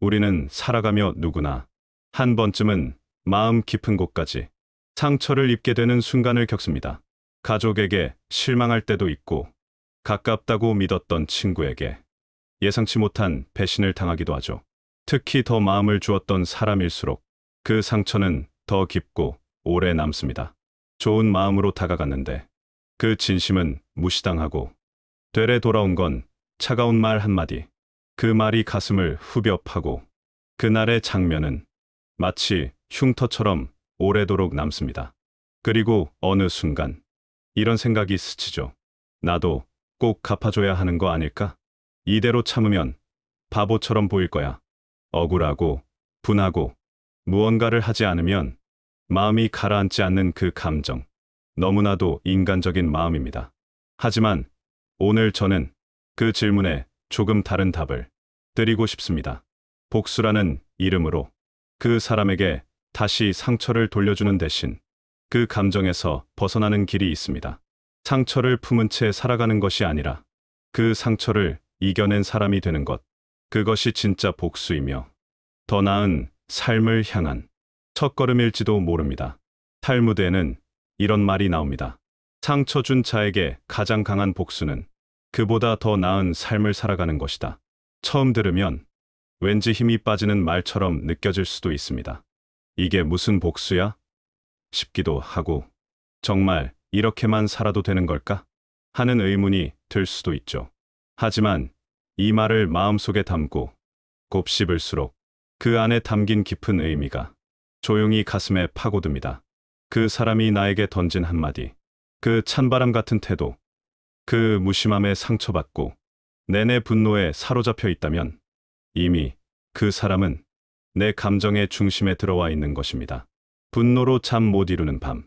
우리는 살아가며 누구나 한 번쯤은 마음 깊은 곳까지 상처를 입게 되는 순간을 겪습니다. 가족에게 실망할 때도 있고, 가깝다고 믿었던 친구에게 예상치 못한 배신을 당하기도 하죠. 특히 더 마음을 주었던 사람일수록 그 상처는 더 깊고 오래 남습니다. 좋은 마음으로 다가갔는데 그 진심은 무시당하고, 되레 돌아온 건 차가운 말 한마디. 그 말이 가슴을 후벼 파고, 그날의 장면은 마치 흉터처럼 오래도록 남습니다. 그리고 어느 순간 이런 생각이 스치죠. 나도 꼭 갚아줘야 하는 거 아닐까? 이대로 참으면 바보처럼 보일 거야. 억울하고 분하고 무언가를 하지 않으면 마음이 가라앉지 않는 그 감정. 너무나도 인간적인 마음입니다. 하지만 오늘 저는 그 질문에 조금 다른 답을 드리고 싶습니다. 복수라는 이름으로 그 사람에게 다시 상처를 돌려주는 대신 그 감정에서 벗어나는 길이 있습니다. 상처를 품은 채 살아가는 것이 아니라 그 상처를 이겨낸 사람이 되는 것. 그것이 진짜 복수이며 더 나은 삶을 향한 첫걸음일지도 모릅니다. 탈무드에는 이런 말이 나옵니다. 상처 준 자에게 가장 강한 복수는 그보다 더 나은 삶을 살아가는 것이다. 처음 들으면 왠지 힘이 빠지는 말처럼 느껴질 수도 있습니다. 이게 무슨 복수야? 싶기도 하고, 정말 이렇게만 살아도 되는 걸까? 하는 의문이 들 수도 있죠. 하지만 이 말을 마음속에 담고 곱씹을수록 그 안에 담긴 깊은 의미가 조용히 가슴에 파고듭니다. 그 사람이 나에게 던진 한마디, 그 찬바람 같은 태도, 그 무심함에 상처받고 내내 분노에 사로잡혀 있다면 이미 그 사람은 내 감정의 중심에 들어와 있는 것입니다. 분노로 잠 못 이루는 밤,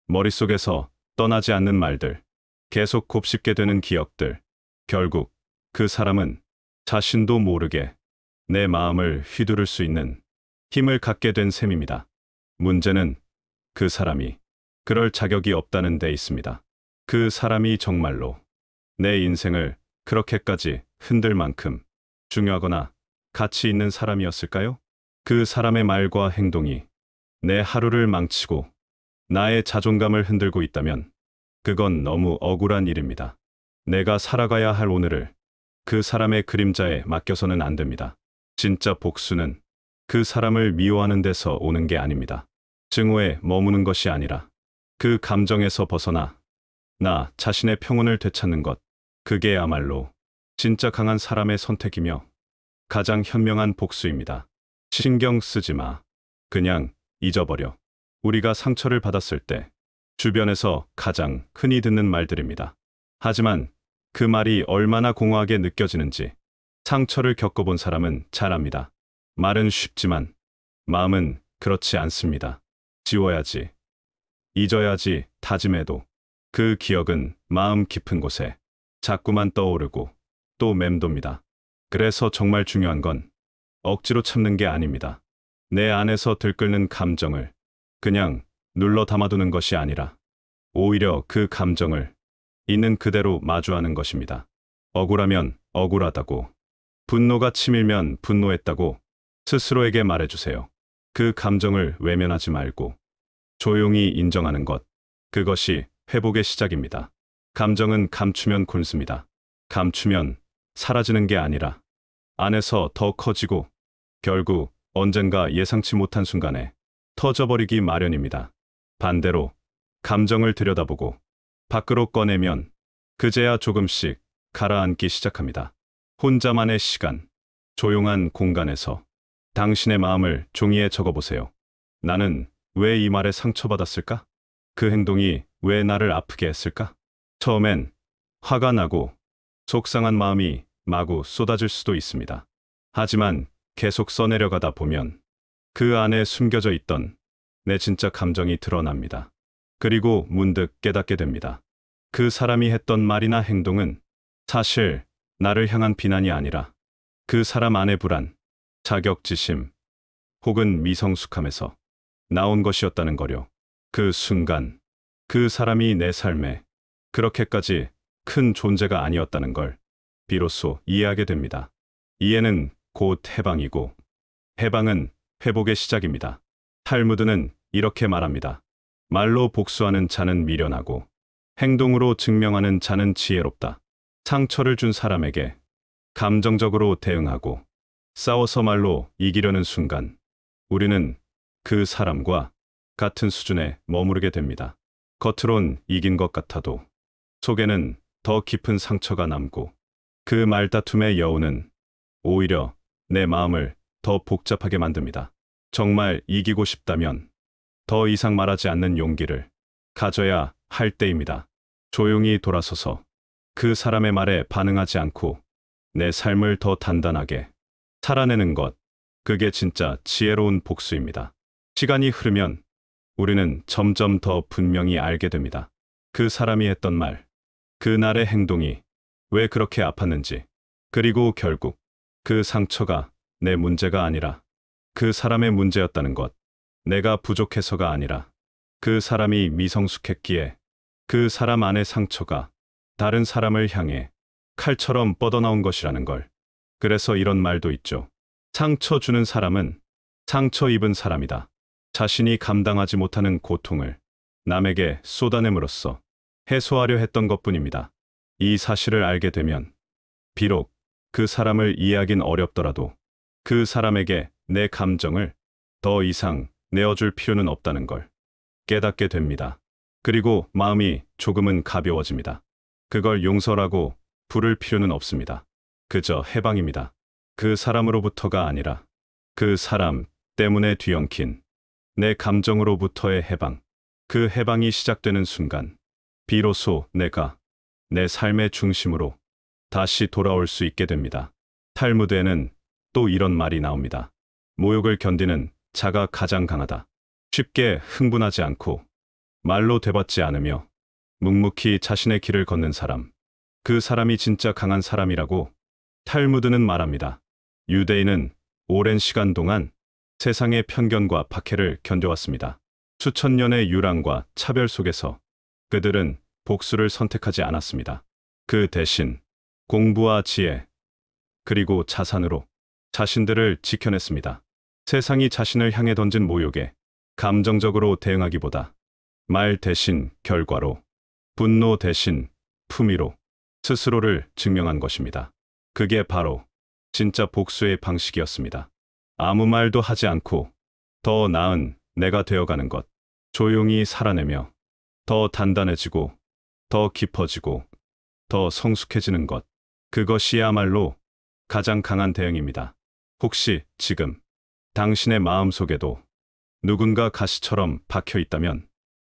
머릿속에서 떠나지 않는 말들, 계속 곱씹게 되는 기억들, 결국 그 사람은 자신도 모르게 내 마음을 휘두를 수 있는 힘을 갖게 된 셈입니다. 문제는 그 사람이 그럴 자격이 없다는 데 있습니다. 그 사람이 정말로 내 인생을 그렇게까지 흔들 만큼 중요하거나 가치 있는 사람이었을까요? 그 사람의 말과 행동이 내 하루를 망치고 나의 자존감을 흔들고 있다면 그건 너무 억울한 일입니다. 내가 살아가야 할 오늘을 그 사람의 그림자에 맡겨서는 안 됩니다. 진짜 복수는 그 사람을 미워하는 데서 오는 게 아닙니다. 증오에 머무는 것이 아니라 그 감정에서 벗어나 나 자신의 평온을 되찾는 것. 그게야말로 진짜 강한 사람의 선택이며 가장 현명한 복수입니다. 신경 쓰지 마. 그냥 잊어버려. 우리가 상처를 받았을 때 주변에서 가장 흔히 듣는 말들입니다. 하지만 그 말이 얼마나 공허하게 느껴지는지 상처를 겪어본 사람은 잘 압니다. 말은 쉽지만 마음은 그렇지 않습니다. 지워야지, 잊어야지 다짐해도 그 기억은 마음 깊은 곳에 자꾸만 떠오르고 또 맴돕니다. 그래서 정말 중요한 건 억지로 참는 게 아닙니다. 내 안에서 들끓는 감정을 그냥 눌러 담아두는 것이 아니라 오히려 그 감정을 있는 그대로 마주하는 것입니다. 억울하면 억울하다고, 분노가 치밀면 분노했다고 스스로에게 말해주세요. 그 감정을 외면하지 말고 조용히 인정하는 것. 그것이 회복의 시작입니다. 감정은 감추면 곤습니다. 감추면 사라지는 게 아니라 안에서 더 커지고 결국 언젠가 예상치 못한 순간에 터져버리기 마련입니다. 반대로 감정을 들여다보고 밖으로 꺼내면 그제야 조금씩 가라앉기 시작합니다. 혼자만의 시간, 조용한 공간에서 당신의 마음을 종이에 적어보세요. 나는 왜 이 말에 상처받았을까? 그 행동이 왜 나를 아프게 했을까? 처음엔 화가 나고 속상한 마음이 마구 쏟아질 수도 있습니다. 하지만 계속 써내려가다 보면 그 안에 숨겨져 있던 내 진짜 감정이 드러납니다. 그리고 문득 깨닫게 됩니다. 그 사람이 했던 말이나 행동은 사실 나를 향한 비난이 아니라 그 사람 안의 불안, 자격지심, 혹은 미성숙함에서 나온 것이었다는 거요. 그 순간 그 사람이 내 삶에 그렇게까지 큰 존재가 아니었다는 걸 비로소 이해하게 됩니다. 이해는 곧 해방이고 해방은 회복의 시작입니다. 탈무드는 이렇게 말합니다. 말로 복수하는 자는 미련하고 행동으로 증명하는 자는 지혜롭다. 상처를 준 사람에게 감정적으로 대응하고 싸워서 말로 이기려는 순간 우리는 그 사람과 같은 수준에 머무르게 됩니다. 겉으론 이긴 것 같아도 속에는 더 깊은 상처가 남고 그 말다툼의 여우는 오히려 내 마음을 더 복잡하게 만듭니다. 정말 이기고 싶다면 더 이상 말하지 않는 용기를 가져야 할 때입니다. 조용히 돌아서서 그 사람의 말에 반응하지 않고 내 삶을 더 단단하게 살아내는 것, 그게 진짜 지혜로운 복수입니다. 시간이 흐르면 우리는 점점 더 분명히 알게 됩니다. 그 사람이 했던 말, 그날의 행동이 왜 그렇게 아팠는지, 그리고 결국 그 상처가 내 문제가 아니라 그 사람의 문제였다는 것, 내가 부족해서가 아니라 그 사람이 미성숙했기에 그 사람 안의 상처가 다른 사람을 향해 칼처럼 뻗어나온 것이라는 걸. 그래서 이런 말도 있죠. 상처 주는 사람은 상처 입은 사람이다. 자신이 감당하지 못하는 고통을 남에게 쏟아냄으로써 해소하려 했던 것뿐입니다. 이 사실을 알게 되면 비록 그 사람을 이해하긴 어렵더라도 그 사람에게 내 감정을 더 이상 내어줄 필요는 없다는 걸 깨닫게 됩니다. 그리고 마음이 조금은 가벼워집니다. 그걸 용서라고 부를 필요는 없습니다. 그저 해방입니다. 그 사람으로부터가 아니라 그 사람 때문에 뒤엉킨 내 감정으로부터의 해방. 그 해방이 시작되는 순간 비로소 내가 내 삶의 중심으로 다시 돌아올 수 있게 됩니다. 탈무드에는 또 이런 말이 나옵니다. 모욕을 견디는 자가 가장 강하다. 쉽게 흥분하지 않고 말로 되받지 않으며 묵묵히 자신의 길을 걷는 사람. 그 사람이 진짜 강한 사람이라고 탈무드는 말합니다. 유대인은 오랜 시간 동안 세상의 편견과 박해를 견뎌왔습니다. 수천 년의 유랑과 차별 속에서 그들은 복수를 선택하지 않았습니다. 그 대신 공부와 지혜, 그리고 자산으로 자신들을 지켜냈습니다. 세상이 자신을 향해 던진 모욕에 감정적으로 대응하기보다 말 대신 결과로, 분노 대신 품위로 스스로를 증명한 것입니다. 그게 바로 진짜 복수의 방식이었습니다. 아무 말도 하지 않고 더 나은 내가 되어가는 것, 조용히 살아내며 더 단단해지고 더 깊어지고 더 성숙해지는 것, 그것이야말로 가장 강한 대응입니다. 혹시 지금 당신의 마음속에도 누군가 가시처럼 박혀 있다면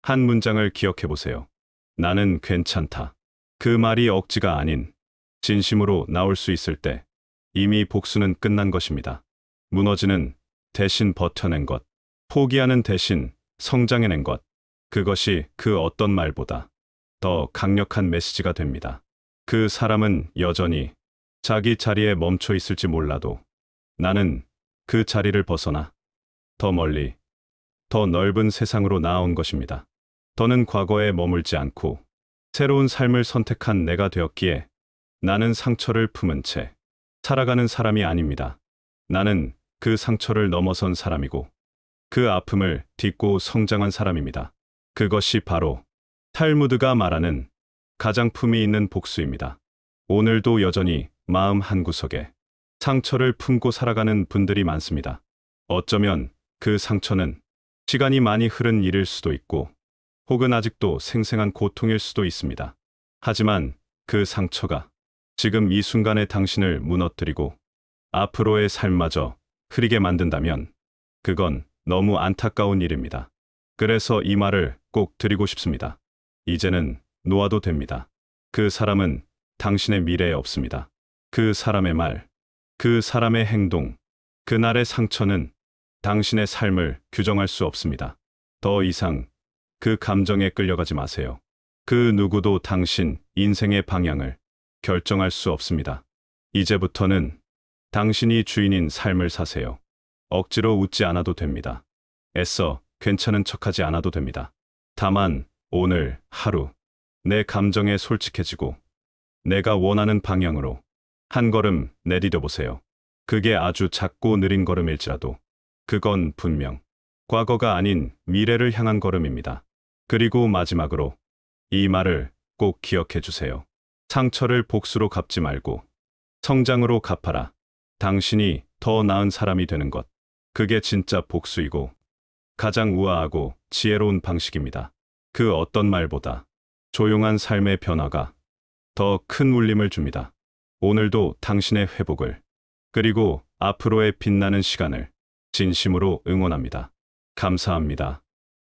한 문장을 기억해 보세요. 나는 괜찮다. 그 말이 억지가 아닌 진심으로 나올 수 있을 때 이미 복수는 끝난 것입니다. 무너지는 대신 버텨낸 것, 포기하는 대신 성장해낸 것, 그것이 그 어떤 말보다 더 강력한 메시지가 됩니다. 그 사람은 여전히 자기 자리에 멈춰 있을지 몰라도 나는 그 자리를 벗어나 더 멀리, 더 넓은 세상으로 나아온 것입니다. 더는 과거에 머물지 않고 새로운 삶을 선택한 내가 되었기에 나는 상처를 품은 채 살아가는 사람이 아닙니다. 나는 그 상처를 넘어선 사람이고 그 아픔을 딛고 성장한 사람입니다. 그것이 바로 탈무드가 말하는 가장 품위 있는 복수입니다. 오늘도 여전히 마음 한구석에 상처를 품고 살아가는 분들이 많습니다. 어쩌면 그 상처는 시간이 많이 흐른 일일 수도 있고 혹은 아직도 생생한 고통일 수도 있습니다. 하지만 그 상처가 지금 이 순간에 당신을 무너뜨리고 앞으로의 삶마저 흐리게 만든다면 그건 너무 안타까운 일입니다. 그래서 이 말을 꼭 드리고 싶습니다. 이제는 놓아도 됩니다. 그 사람은 당신의 미래에 없습니다. 그 사람의 말, 그 사람의 행동, 그날의 상처는 당신의 삶을 규정할 수 없습니다. 더 이상 그 감정에 끌려가지 마세요. 그 누구도 당신 인생의 방향을 결정할 수 없습니다. 이제부터는 당신이 주인인 삶을 사세요. 억지로 웃지 않아도 됩니다. 애써 괜찮은 척하지 않아도 됩니다. 다만 오늘 하루 내 감정에 솔직해지고 내가 원하는 방향으로 한 걸음 내디뎌 보세요. 그게 아주 작고 느린 걸음일지라도 그건 분명 과거가 아닌 미래를 향한 걸음입니다. 그리고 마지막으로 이 말을 꼭 기억해 주세요. 상처를 복수로 갚지 말고 성장으로 갚아라. 당신이 더 나은 사람이 되는 것. 그게 진짜 복수이고 가장 우아하고 지혜로운 방식입니다. 그 어떤 말보다 조용한 삶의 변화가 더 큰 울림을 줍니다. 오늘도 당신의 회복을, 그리고 앞으로의 빛나는 시간을 진심으로 응원합니다. 감사합니다.